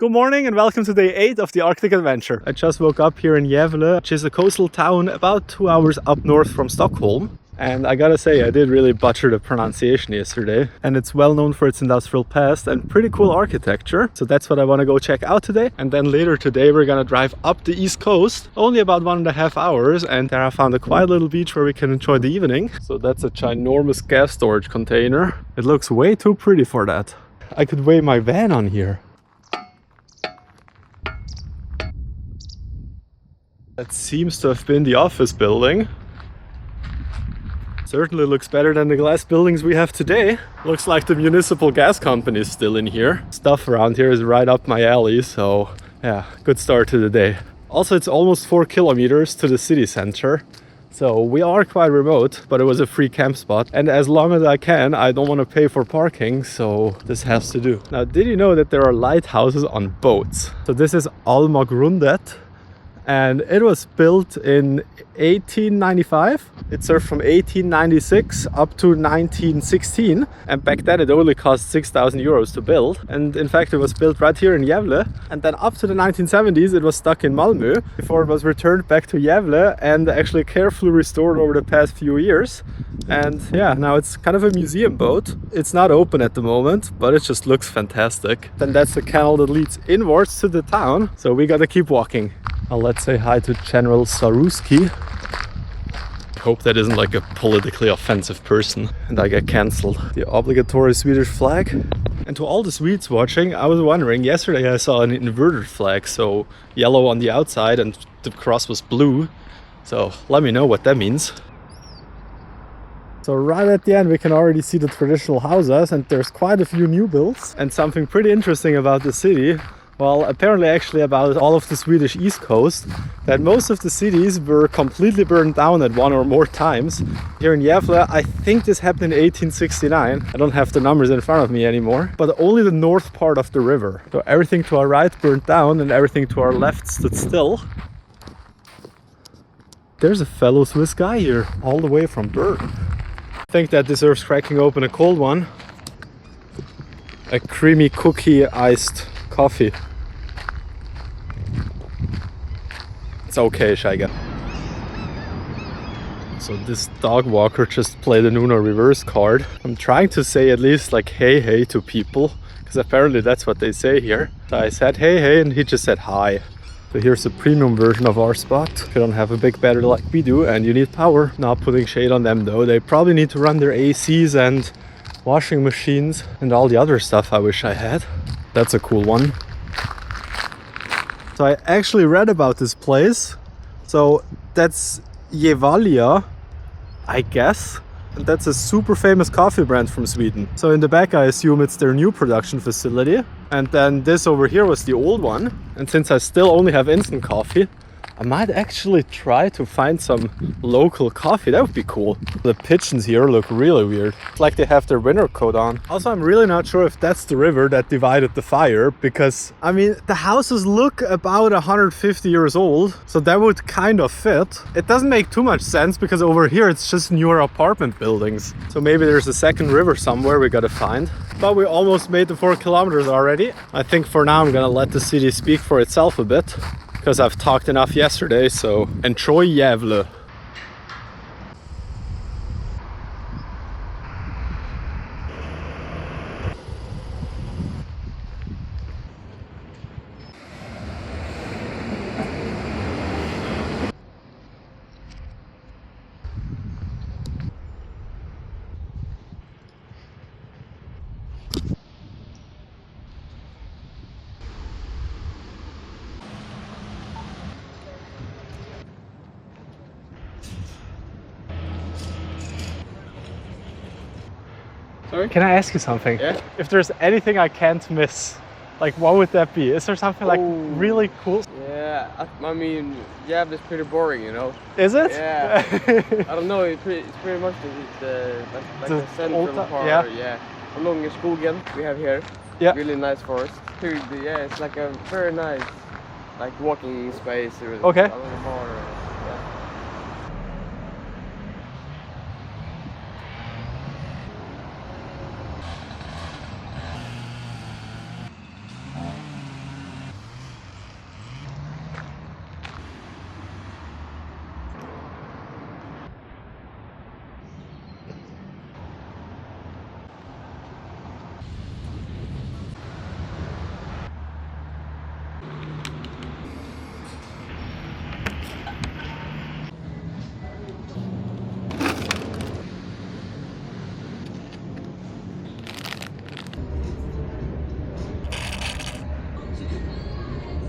Good morning and welcome to day 8 of the Arctic adventure. I just woke up here in Gävle, which is a coastal town about 2 hours up north from Stockholm. And I gotta say, I did really butcher the pronunciation yesterday. And it's well known for its industrial past and pretty cool architecture. So that's what I want to go check out today. And then later today we're gonna drive up the east coast, only about 1.5 hours. And there I found a quiet little beach where we can enjoy the evening. So that's a ginormous gas storage container. It looks way too pretty for that. I could weigh my van on here. That seems to have been the office building. Certainly looks better than the glass buildings we have today. Looks like the municipal gas company is still in here. Stuff around here is right up my alley, so yeah, good start to the day. Also, it's almost 4 kilometers to the city center. So we are quite remote, but it was a free camp spot. And as long as I can, I don't want to pay for parking, so this has to do. Now, did you know that there are lighthouses on boats? So this is Almagrundet. And it was built in 1895. It served from 1896 up to 1916. And back then it only cost 6,000 euros to build. And in fact, it was built right here in Gävle. And then up to the 1970s, it was stuck in Malmö before it was returned back to Gävle and actually carefully restored over the past few years. And yeah, now it's kind of a museum boat. It's not open at the moment, but it just looks fantastic. Then that's the canal that leads inwards to the town. So we gotta keep walking. Let's say hi to General Saruski. Hope that isn't like a politically offensive person and I get cancelled. The obligatory Swedish flag. And to all the Swedes watching, I was wondering, yesterday I saw an inverted flag, so yellow on the outside and the cross was blue. So let me know what that means. So right at the end we can already see the traditional houses, and there's quite a few new builds. And something pretty interesting about the city, well, apparently actually about all of the Swedish east coast, that most of the cities were completely burned down at one or more times. Here in Gävle, I think this happened in 1869. I don't have the numbers in front of me anymore, but only the north part of the river. So everything to our right burned down and everything to our left stood still. There's a fellow Swiss guy here, all the way from Bern. I think that deserves cracking open a cold one. A creamy cookie iced coffee. It's okay, Shaiga. So this dog walker just played an Uno reverse card. I'm trying to say at least like hey hey to people, because apparently that's what they say here. So I said hey hey and he just said hi. So here's a premium version of our spot. If you don't have a big battery like we do and you need power. Not putting shade on them though. They probably need to run their ACs and washing machines and all the other stuff I wish I had. That's a cool one. So I actually read about this place. So that's Gevalia, I guess. And that's a super famous coffee brand from Sweden. So in the back I assume it's their new production facility. And then this over here was the old one. And since I still only have instant coffee, I might actually try to find some local coffee. That would be cool. The pigeons here look really weird. It's like they have their winter coat on. Also, I'm really not sure if that's the river that divided the fire, because, I mean, the houses look about 150 years old, so that would kind of fit. It doesn't make too much sense because over here it's just newer apartment buildings. So maybe there's a second river somewhere we gotta find. But we almost made the 4 kilometers already. I think for now I'm gonna let the city speak for itself a bit, because I've talked enough yesterday, so enjoy Gävle. Sorry? Can I ask you something? Yeah? If there's anything I can't miss, like what would that be? Is there something like really cool? Yeah, I mean, Gävle is pretty boring, you know. Is it? Yeah. I don't know, it's pretty much the central part. Yeah. Along Skogen we have here. Yeah. Really nice forest. Yeah, it's like a very nice like walking space. Okay.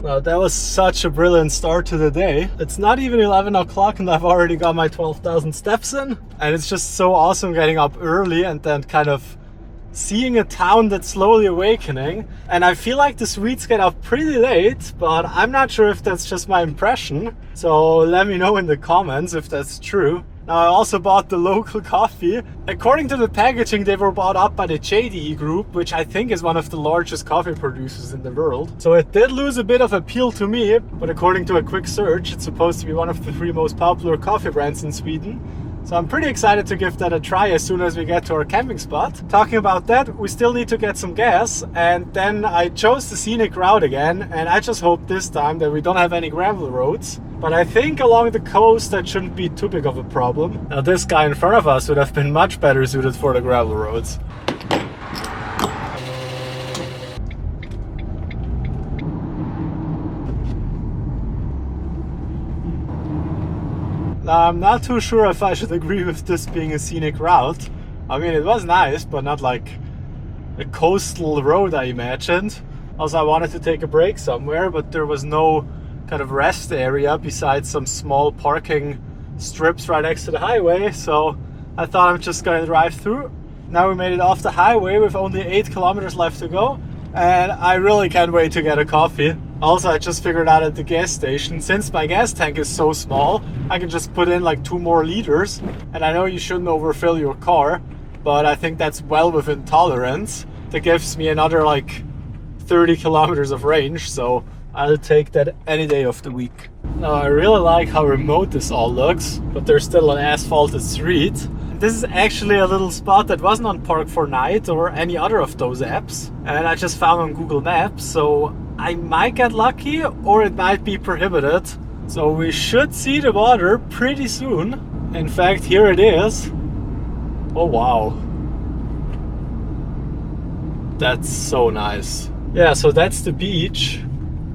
Well, that was such a brilliant start to the day. It's not even 11 o'clock and I've already got my 12,000 steps in. And it's just so awesome getting up early and then kind of seeing a town that's slowly awakening. And I feel like the Swedes get up pretty late, but I'm not sure if that's just my impression. So let me know in the comments if that's true. Now I also bought the local coffee. According to the packaging, they were bought up by the JDE group, which I think is one of the largest coffee producers in the world. So it did lose a bit of appeal to me, but according to a quick search, it's supposed to be one of the 3 most popular coffee brands in Sweden. So I'm pretty excited to give that a try as soon as we get to our camping spot. Talking about that, we still need to get some gas, and then I chose the scenic route again, and I just hope this time that we don't have any gravel roads. But I think along the coast that shouldn't be too big of a problem. Now this guy in front of us would have been much better suited for the gravel roads. Now, I'm not too sure if I should agree with this being a scenic route. I mean, it was nice, but not like a coastal road I imagined. Also, I wanted to take a break somewhere, but there was no kind of rest area besides some small parking strips right next to the highway. So I thought I'm just going to drive through. Now we made it off the highway with only 8 kilometers left to go. And I really can't wait to get a coffee. Also, I just figured out at the gas station, since my gas tank is so small, I can just put in like 2 more liters. And I know you shouldn't overfill your car, but I think that's well within tolerance. That gives me another like 30 kilometers of range, so I'll take that any day of the week. Now, I really like how remote this all looks, but there's still an asphalted street. This is actually a little spot that wasn't on Park4Night or any other of those apps, and I just found on Google Maps, so I might get lucky or it might be prohibited. So we should see the water pretty soon. In fact, here it is. Oh wow. That's so nice. Yeah, so that's the beach.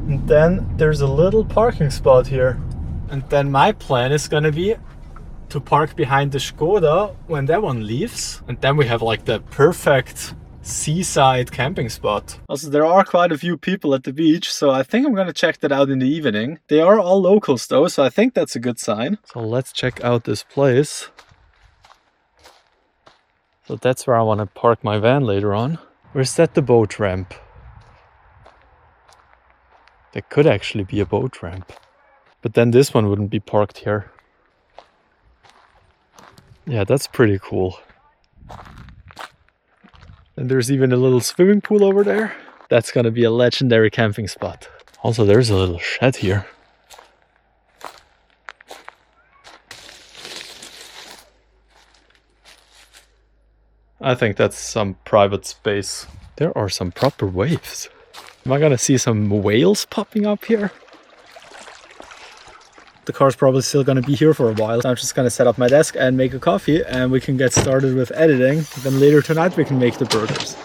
And then there's a little parking spot here. And then my plan is gonna be to park behind the Skoda when that one leaves. And then we have like the perfect seaside camping spot. Also, there are quite a few people at the beach, so I think I'm gonna check that out in the evening. They are all locals though, so I think that's a good sign. So let's check out this place. So that's where I want to park my van later on. Or is that the boat ramp? There could actually be a boat ramp. But then this one wouldn't be parked here. Yeah, that's pretty cool. And there's even a little swimming pool over there. That's gonna be a legendary camping spot. Also, there's a little shed here. I think that's some private space. There are some proper waves. Am I gonna see some whales popping up here? The car's probably still gonna be here for a while. So I'm just gonna set up my desk and make a coffee and we can get started with editing. Then later tonight we can make the burgers.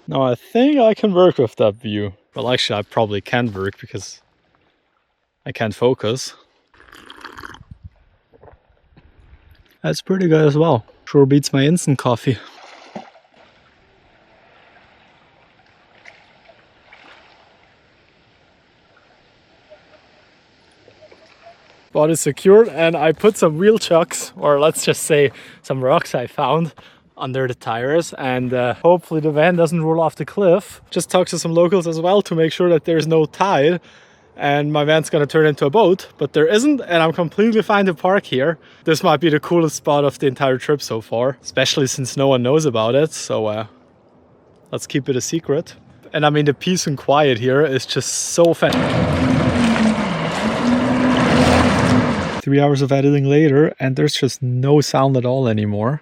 Now I think I can work with that view. Well, actually I probably can't work because I can't focus. That's pretty good as well. Sure beats my instant coffee. Spot is secured and I put some wheel chucks, or let's just say some rocks I found under the tires, and hopefully the van doesn't roll off the cliff. Just talked to some locals as well to make sure that there's no tide and my van's gonna turn into a boat, but there isn't, and I'm completely fine to park here. This might be the coolest spot of the entire trip so far, especially since no one knows about it, so let's keep it a secret. And I mean, the peace and quiet here is just so fantastic. 3 hours of editing later and there's just no sound at all anymore.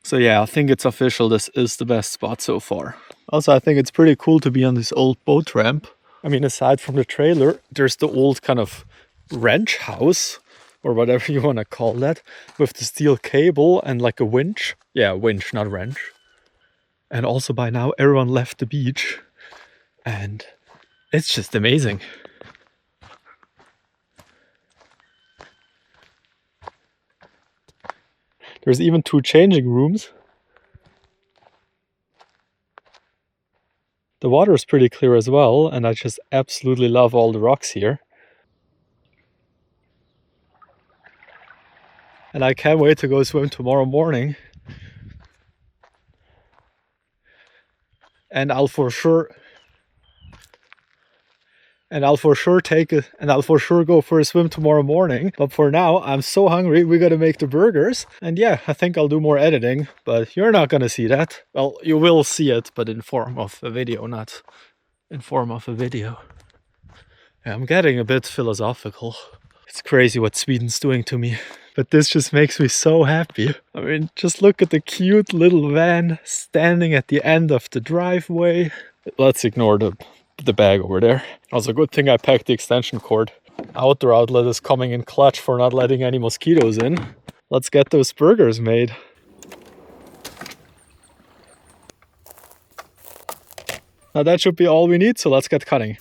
So yeah, I think it's official, this is the best spot so far. Also, I think it's pretty cool to be on this old boat ramp. I mean, aside from the trailer, there's the old kind of wrench house, or whatever you want to call that, with the steel cable and like a winch. Yeah, winch, not wrench. And also by now, everyone left the beach. And it's just amazing. There's even 2 changing rooms. The water is pretty clear as well, and I just absolutely love all the rocks here. And I can't wait to go swim tomorrow morning. And I'll for sure go for a swim tomorrow morning. But for now, I'm so hungry, we gotta make the burgers. And yeah, I think I'll do more editing, but you're not gonna see that. Well, you will see it, but in form of a video, not in form of a video. Yeah, I'm getting a bit philosophical. It's crazy what Sweden's doing to me. But this just makes me so happy. I mean, just look at the cute little van standing at the end of the driveway. Let's ignore the bag over there. Also, good thing I packed the extension cord. Outdoor outlet is coming in clutch for not letting any mosquitoes in. Let's get those burgers made. Now that should be all we need, so let's get cutting.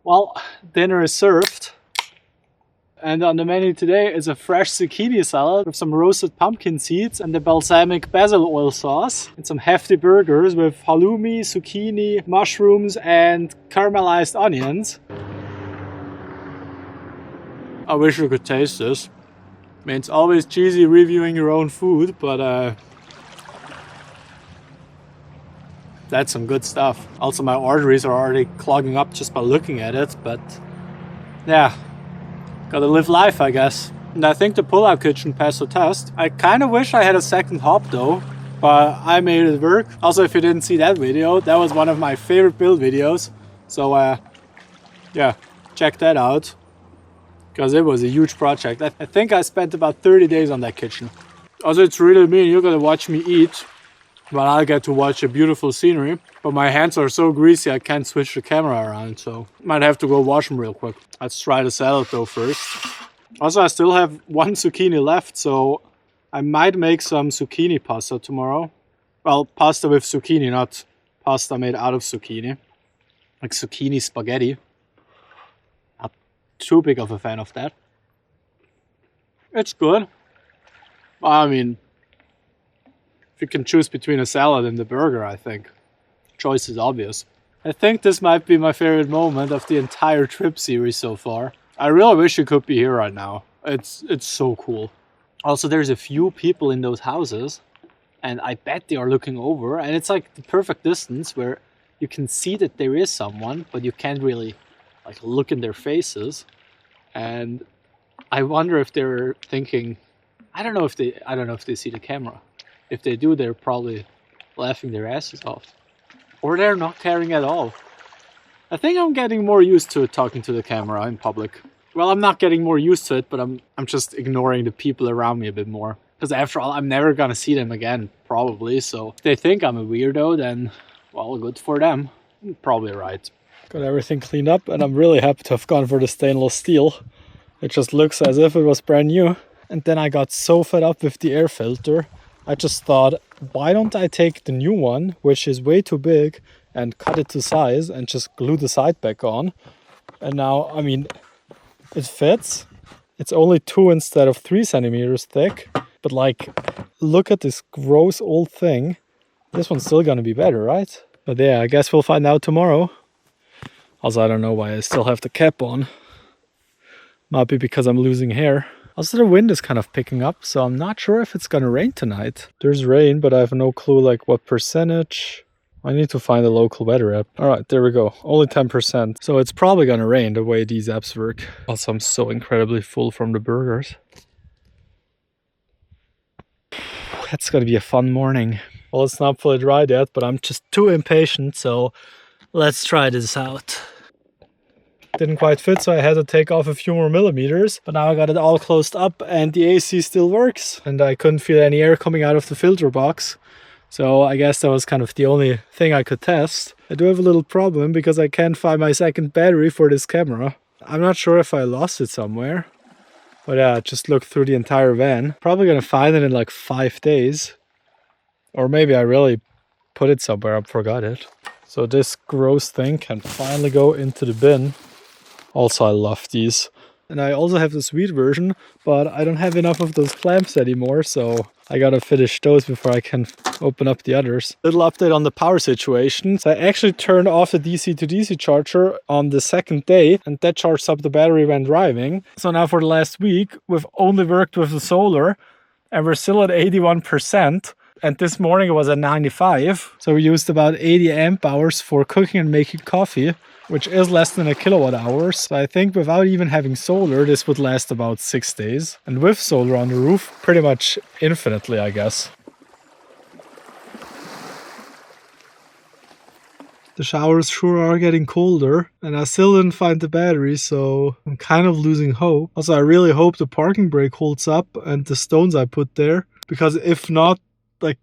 Well, dinner is served. And on the menu today is a fresh zucchini salad with some roasted pumpkin seeds and the balsamic basil oil sauce. And some hefty burgers with halloumi, zucchini, mushrooms and caramelized onions. I wish you could taste this. I mean, it's always cheesy reviewing your own food, but that's some good stuff. Also, my arteries are already clogging up just by looking at it, but yeah, gotta live life, I guess. And I think the pull-out kitchen passed the test. I kind of wish I had a second hob though, but I made it work. Also, if you didn't see that video, that was one of my favorite build videos. So yeah, check that out, because it was a huge project. I think I spent about 30 days on that kitchen. Also, it's really mean, you're gonna watch me eat, but I'll get to watch a beautiful scenery. But my hands are so greasy I can't switch the camera around, so might have to go wash them real quick. Let's try the salad though first. Also, I still have 1 zucchini left, so I might make some zucchini pasta tomorrow. Well, pasta with zucchini, not pasta made out of zucchini. Like zucchini spaghetti. Not too big of a fan of that. It's good. I mean, if you can choose between a salad and the burger, I think choice is obvious. I think this might be my favorite moment of the entire trip series so far. I really wish you could be here right now. It's so cool. Also, there's a few people in those houses, and I bet they are looking over, and it's like the perfect distance where you can see that there is someone, but you can't really like look in their faces. And I wonder if they're thinking, I don't know if they see the camera. If they do, they're probably laughing their asses off. Or they're not caring at all. I think I'm getting more used to talking to the camera in public. Well, I'm not getting more used to it, but I'm just ignoring the people around me a bit more. Because after all, I'm never gonna see them again, probably. So if they think I'm a weirdo, then, well, good for them. Probably right. Got everything cleaned up, and I'm really happy to have gone for the stainless steel. It just looks as if it was brand new. And then I got so fed up with the air filter. I just thought, why don't I take the new one, which is way too big, and cut it to size and just glue the side back on. And now, I mean, it fits. It's only 2 instead of 3 centimeters thick. But like, look at this gross old thing. This one's still gonna be better, right? But yeah, I guess we'll find out tomorrow. Also, I don't know why I still have the cap on. Might be because I'm losing hair. Also, the wind is kind of picking up, so I'm not sure if it's gonna rain tonight. There's rain, but I have no clue like what percentage. I need to find a local weather app. Alright, there we go. Only 10%. So it's probably gonna rain the way these apps work. Also, I'm so incredibly full from the burgers. That's gonna be a fun morning. Well, it's not fully dried yet, but I'm just too impatient, so let's try this out. Didn't quite fit, so I had to take off a few more millimeters, but now I got it all closed up and the AC still works, and I couldn't feel any air coming out of the filter box. So I guess that was kind of the only thing I could test. I do have a little problem because I can't find my second battery for this camera. I'm not sure if I lost it somewhere, but yeah, I just looked through the entire van. Probably gonna find it in like 5 days, or maybe I really put it somewhere and forgot it. So this gross thing can finally go into the bin. Also, I love these. And I also have the sweet version, but I don't have enough of those clamps anymore, so I gotta finish those before I can open up the others. Little update on the power situation. So I actually turned off the DC to DC charger on the second day, and that charged up the battery when driving. So now for the last week, we've only worked with the solar, and we're still at 81%. And this morning it was at 95. So we used about 80 amp hours for cooking and making coffee, which is less than a kilowatt hour. So I think without even having solar, this would last about 6 days. And with solar on the roof, pretty much infinitely, I guess. The showers sure are getting colder, and I still didn't find the battery, so I'm kind of losing hope. Also, I really hope the parking brake holds up and the stones I put there, because if not, like,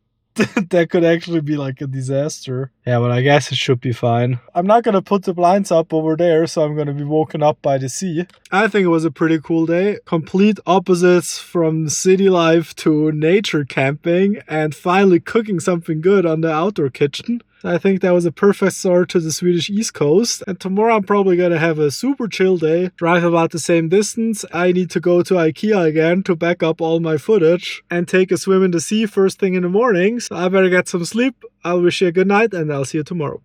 that could actually be like a disaster. Yeah, but I guess it should be fine. I'm not gonna put the blinds up over there, so I'm gonna be woken up by the sea. I think it was a pretty cool day. Complete opposites from city life to nature camping, and finally cooking something good on the outdoor kitchen. I think that was a perfect start to the Swedish East Coast. And tomorrow I'm probably gonna have a super chill day, drive about the same distance. I need to go to IKEA again to back up all my footage and take a swim in the sea first thing in the morning. So I better get some sleep. I'll wish you a good night and I'll see you tomorrow.